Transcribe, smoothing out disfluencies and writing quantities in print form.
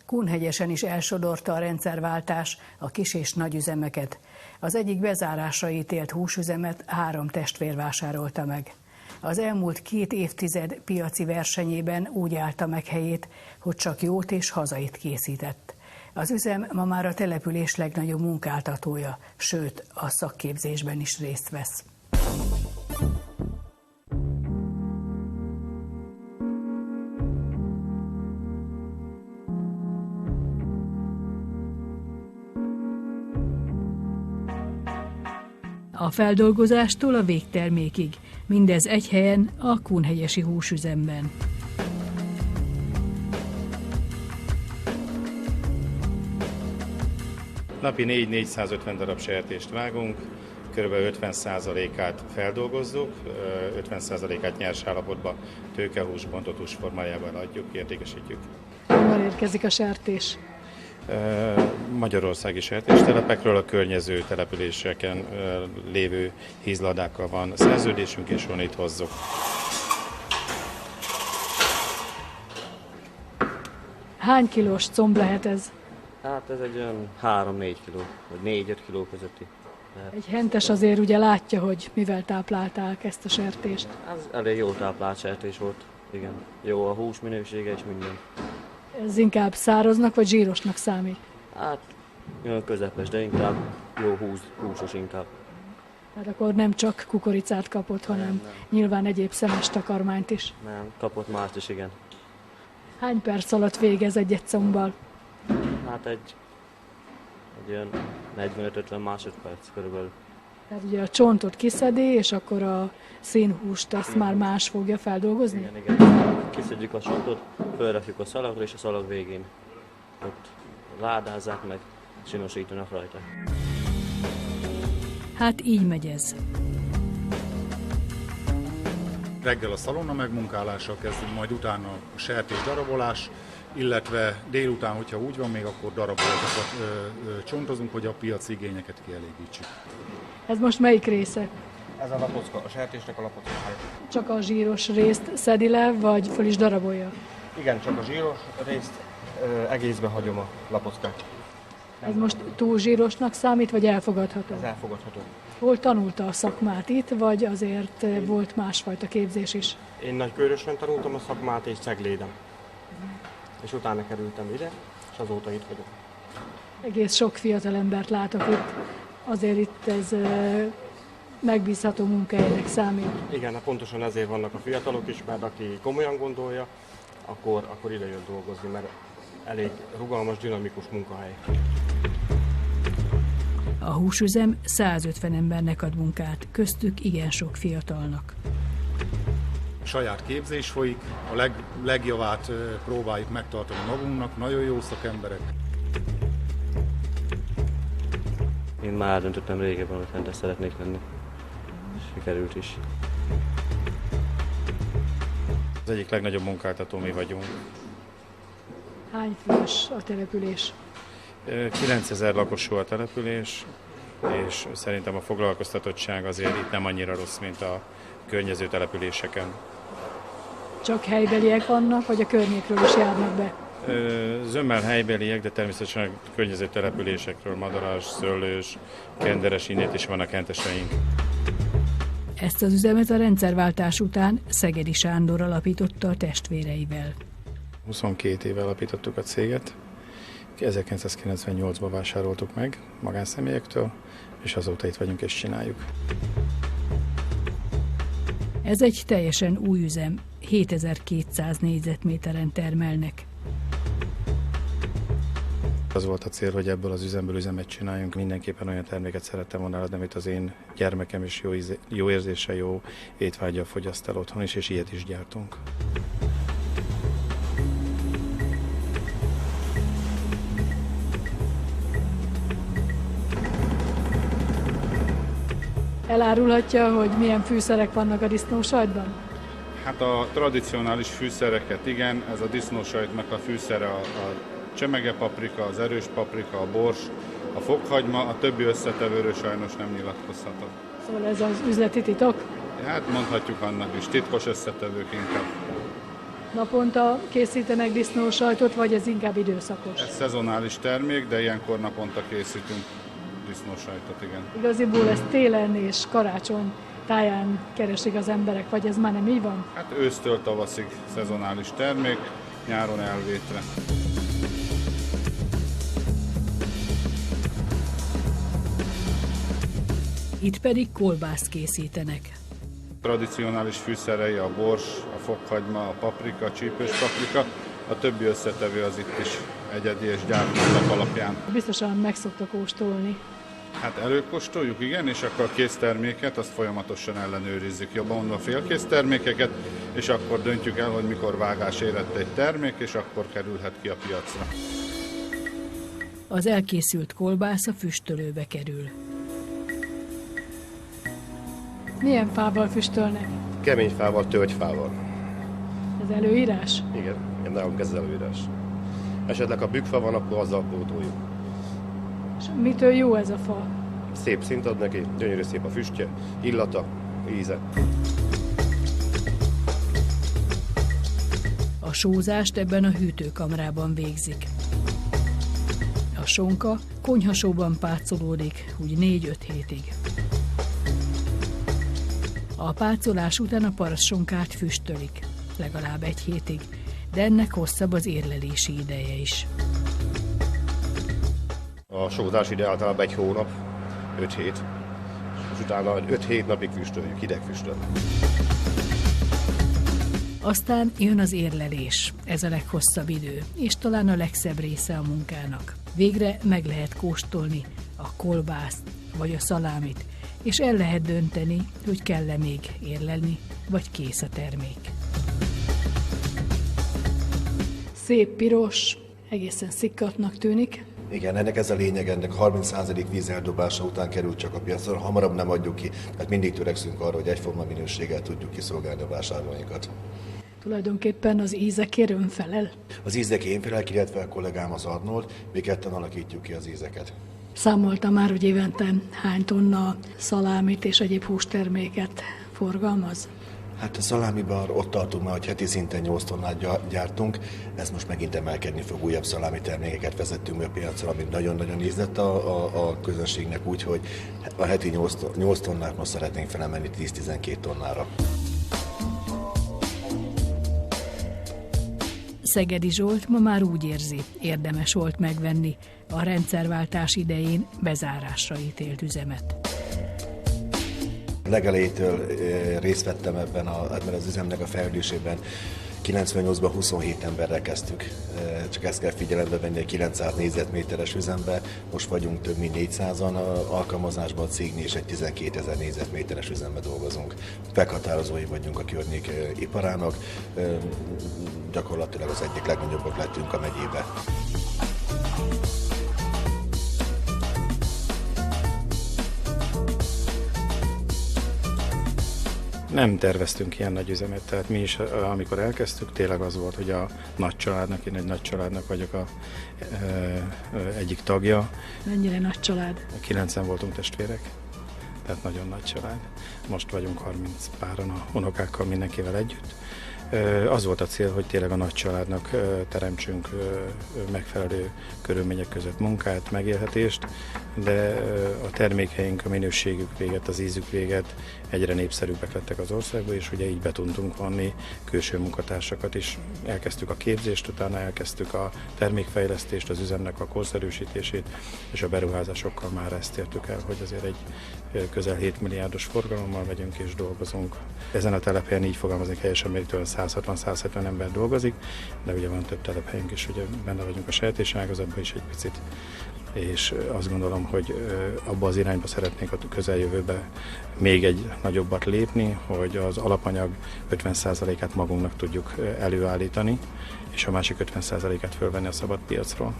Kunhegyesen is elsodorta a rendszerváltás a kis- és nagyüzemeket. Az egyik bezárásra ítélt húsüzemet 3 testvér vásárolta meg. Az elmúlt 2 évtized piaci versenyében úgy állta meg helyét, hogy csak jót és hazait készített. Az üzem ma már a település legnagyobb munkáltatója, sőt a szakképzésben is részt vesz. A feldolgozástól a végtermékig, mindez egy helyen, a kunhegyesi húsüzemben. Napi 4-450 darab sertést vágunk, kb. 50%-át feldolgozzuk, 50%-át nyers állapotba tőkehús, bontott hús formájában adjuk, értékesítjük. Honnan érkezik a sertés? Magyarországi sertéstelepekről, a környező településeken lévő hízladákkal van szerződésünk, és van itt hozzuk. Hány kilós comb lehet ez? Hát ez egy olyan 3-4 kiló, vagy 4-5 kiló közötti. Egy hentes azért ugye látja, hogy mivel táplálták ezt a sertést. Ez elég jó táplált sertés volt, igen. Jó a hús minősége és minden. Ez inkább száraznak vagy zsírosnak számít? Hát olyan közepes, de inkább jó húsos inkább. Hát akkor nem csak kukoricát kapott, hanem nyilván egyéb szemes takarmányt is. Nem, kapott mást is, igen. Hány perc alatt végez egy combbal? Hát egy olyan 45-50 másodperc körülbelül. Tehát ugye a csontot kiszedi, és akkor a színhúst azt már más fogja feldolgozni? Igen. Kiszedjük a csontot, felrakjuk a szalagra, és a szalag végén ott ládázzák meg, csinosítanak rajta. Hát így megy ez. Reggel a szalonna megmunkálással kezdünk, majd utána a sertés darabolás, illetve délután, hogyha úgy van, még akkor darabolatokat csontozunk, hogy a piaci igényeket kielégítsük. Ez most melyik része? Ez a lapocka, a sertésnek a lapockája. Csak a zsíros részt szedi le, vagy föl is darabolja? Igen, csak a zsíros részt egészbe hagyom a lapockát. Ez most túl zsírosnak számít, vagy elfogadható? Ez elfogadható. Hol tanulta a szakmát itt, vagy azért volt másfajta képzés is? Én Nagykőrösön tanultam a szakmát és Cegléden. És utána kerültem ide, és azóta itt vagyok. Egész sok fiatal embert látok itt, azért itt ez megbízható munkahelynek számít. Igen, pontosan ezért vannak a fiatalok is, mert aki komolyan gondolja, akkor ide jön dolgozni, mert elég rugalmas, dinamikus munkahely. A húsüzem 150 embernek ad munkát, köztük igen sok fiatalnak. Saját képzés folyik, a legjavát próbáljuk megtartani magunknak, nagyon jó szakemberek. Én már eldöntöttem régebben, hogy hentes szeretnék lenni. Sikerült is. Az egyik legnagyobb munkáltató mi vagyunk. Hány fős a település? 9000 lakosú a település, és szerintem a foglalkoztatottság azért itt nem annyira rossz, mint a környező településeken. Csak helybeliek vannak, vagy a környékről is járnak be? Zömmel helybeliek, de természetesen a környező településekről, Madaras, Szőlős, Kenderes, innét is vannak henteseink. Ezt az üzemet a rendszerváltás után Szegedi Sándor alapította a testvéreivel. 22 éve alapítottuk a céget, 1998-ban vásároltuk meg magánszemélyektől, és azóta itt vagyunk és csináljuk. Ez egy teljesen új üzem, 7200 négyzetméteren termelnek. Az volt a cél, hogy ebből az üzemből üzemet csináljunk. Mindenképpen olyan terméket szerettem volna adni, amit az én gyermekem is jó érzéssel, jó étvággyal fogyaszt el otthon is, és ilyet is gyártunk. Elárulhatja, hogy milyen fűszerek vannak a disznósajtban? Hát a tradicionális fűszereket, igen, ez a disznósajtnak a fűszere a csemege paprika, az erős paprika, a bors, a fokhagyma, a többi összetevőről sajnos nem nyilatkozhatok. Szóval ez az üzleti titok? Hát mondhatjuk annak is, titkos összetevők inkább. Naponta készítenek disznósajtot, vagy ez inkább időszakos? Ez szezonális termék, de ilyenkor naponta készítünk disznósajtot, igen. Igaziból ez télen és karácsony táján keresik az emberek, vagy ez már nem így van? Hát ősztől tavaszig szezonális termék, nyáron elvétre. Itt pedig kolbászt készítenek. Tradicionális fűszerei a bors, a fokhagyma, a paprika, a csípős paprika, a többi összetevő az itt is egyedi és gyártólag alapján. Biztosan meg szoktak kóstolni. Hát előkóstoljuk, igen, és akkor a készterméket azt folyamatosan ellenőrizzük, jobban mondva a félkésztermékeket, és akkor döntjük el, hogy mikor vágás érett egy termék, és akkor kerülhet ki a piacra. Az elkészült kolbász a füstölőbe kerül. Milyen fával füstölnek? Kemény fával, tölgyfával. Ez előírás? Igen, nálunk ez az előírás. Esetleg ha bükkfa van, akkor azzal pótoljuk. És mitől jó ez a fa? Szép szint ad neki, gyönyörű szép a füstje, illata, íze. A sózást ebben a hűtőkamrában végzik. A sonka konyhasóban pácolódik úgy 4-5 hétig. A pácolás után a parasztsonkát füstölik, legalább 1 hétig, de ennek hosszabb az érlelési ideje is. A sózás ide általában 1 hónap, 5 hét, és utána 5-7 napig füstöljük, hideg füstöl. Aztán jön az érlelés, ez a leghosszabb idő, és talán a legszebb része a munkának. Végre meg lehet kóstolni a kolbászt vagy a szalámit, és el lehet dönteni, hogy kell-e még érlelni, vagy kész a termék. Szép piros, egészen szikkatnak tűnik. Igen, ennek ez a lényeg, ennek 30% víz eldobása után kerül csak a piacra, hamarabb nem adjuk ki, tehát mindig törekszünk arra, hogy egyforma minőséggel tudjuk kiszolgálni a vásárlóinkat. Tulajdonképpen az ízekért ön felel. Az ízek én felel, illetve a kollégám az Arnold, mi ketten alakítjuk ki az ízeket. Számolta már, hogy évente hány tonna szalámit és egyéb hústerméket forgalmaz? Hát a szalámiban ott tartunk már, hogy heti szinten 8 tonnát gyártunk, ez most megint emelkedni fog, újabb szalámi termékeket vezettünk be a piacra, amit nagyon-nagyon ízlett a közönségnek, úgyhogy a heti 8 tonnát most szeretnénk felemelni 10-12 tonnára. Szegedi Zsolt ma már úgy érzi, érdemes volt megvenni a rendszerváltás idején bezárásra ítélt üzemet. Legelejétől részt vettem ebben az üzemnek a fejlődésében. 98-ban 27 emberrel kezdtük, csak ezt kell figyelembe venni, egy 900 négyzetméteres üzembe, most vagyunk több mint 400-an alkalmazásban a cégnél, és egy 12 000 négyzetméteres üzembe dolgozunk. Meghatározói vagyunk a környék iparának, gyakorlatilag az egyik legnagyobbak lettünk a megyébe. Nem terveztünk ilyen nagy üzemet, tehát mi is, amikor elkezdtük, tényleg az volt, hogy a nagy családnak, én egy nagy családnak vagyok a egyik tagja. Mennyire nagy család? 9-en voltunk testvérek, tehát nagyon nagy család. Most vagyunk 30 páran a unokákkal, mindenkivel együtt. Az volt a cél, hogy tényleg a nagy családnak teremtsünk megfelelő körülmények között munkát, megélhetést, de a termékeink, a minőségük véget, az ízük véget egyre népszerűbbek lettek az országban, és ugye így be tudtunk vonni külső munkatársakat is. Elkezdtük a képzést, utána elkezdtük a termékfejlesztést, az üzemnek a korszerűsítését, és a beruházásokkal már ezt értük el, hogy azért egy közel 7 milliárdos forgalommal megyünk és dolgozunk. Ezen a telephelyen így fogalmaznék helyesen, még 160-170 ember dolgozik, de ugye van több telephelyünk is, ugye benne vagyunk a sertéságazatban is egy picit, és azt gondolom, hogy abba az irányba szeretnénk a közeljövőbe még egy nagyobbat lépni, hogy az alapanyag 50%-át magunknak tudjuk előállítani, és a másik 50%-át fölvenni a szabad piacról.